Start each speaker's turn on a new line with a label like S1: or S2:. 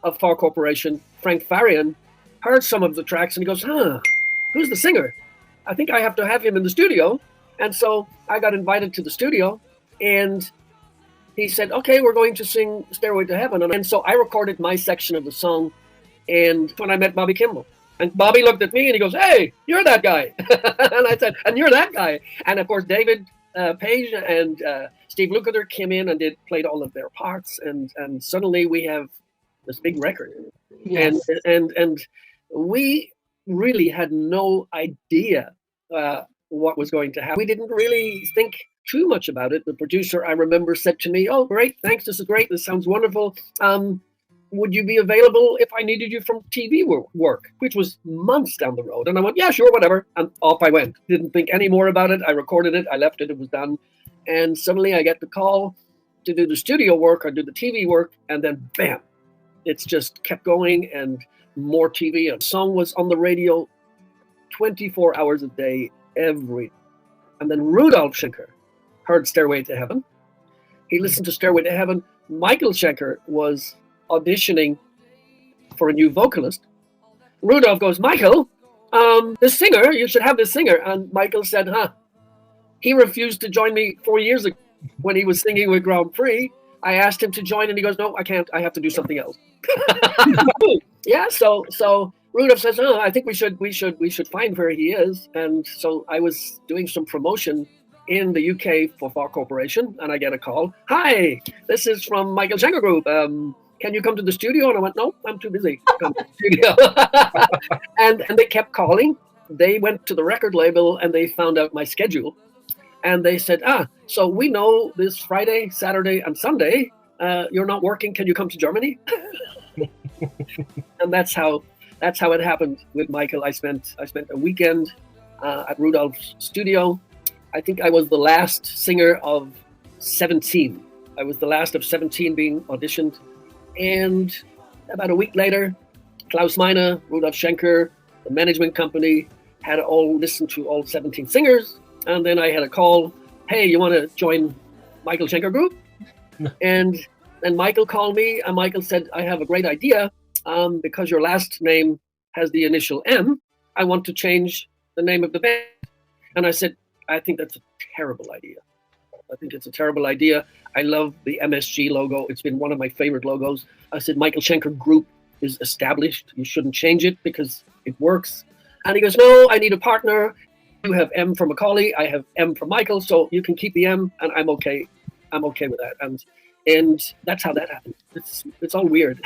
S1: of Far Corporation, Frank Farian, heard some of the tracks and he goes, who's the singer? I think I have to have him in the studio. And so I got invited to the studio and he said, okay, we're going to sing Stairway to Heaven. And so I recorded my section of the song. And when I met Bobby Kimball, and Bobby looked at me and he goes, hey, you're that guy. And I said, and you're that guy. And of course, David Page and Steve Lukather came in and played all of their parts. And suddenly we have this big record. Yes. And we really had no idea what was going to happen. We didn't really think too much about it. The producer, I remember, said to me, oh, great, thanks, this is great, this sounds wonderful. Would you be available if I needed you from TV work, which was months down the road? And I went, yeah, sure, whatever. And off I went. Didn't think any more about it. I recorded it, I left it, it was done. And suddenly I get the call to do the studio work or do the TV work, and then bam, it's just kept going and more TV. A song was on the radio 24 hours a day, and then Rudolf Schenker heard Stairway to Heaven. He listened to Stairway to Heaven. Michael Schenker was auditioning for a new vocalist. Rudolf goes, Michael, this singer, you should have this singer. And Michael said, he refused to join me 4 years ago when he was singing with Grand Prix. I asked him to join and he goes, no, I can't, I have to do something else. Yeah, so Rudolf says, I think we should find where he is. And so I was doing some promotion in the UK for Far Corporation, and I get a call. Hi, this is from Michael Schenker Group. Can you come to the studio? And I went, no, I'm too busy to come to the studio. and they kept calling. They went to the record label and they found out my schedule. And they said, so we know this Friday, Saturday, and Sunday, you're not working. Can you come to Germany? And that's how it happened with Michael. I spent a weekend at Rudolph's studio. I think I was the last singer of 17. I was the last of 17 being auditioned. And about a week later, Klaus Meine, Rudolf Schenker, the management company, had all listened to all 17 singers. And then I had a call, hey, you want to join Michael Schenker Group? And then Michael called me, and Michael said, I have a great idea. Because your last name has the initial M, I want to change the name of the band. And I said, I think that's a terrible idea. I think it's a terrible idea. I love the MSG logo. It's been one of my favorite logos. I said, Michael Schenker Group is established. You shouldn't change it because it works. And he goes, no, I need a partner. You have M for Mcauley. I have M for Michael. So you can keep the M, and I'm okay. I'm okay with that. And that's how that happened. It's all weird.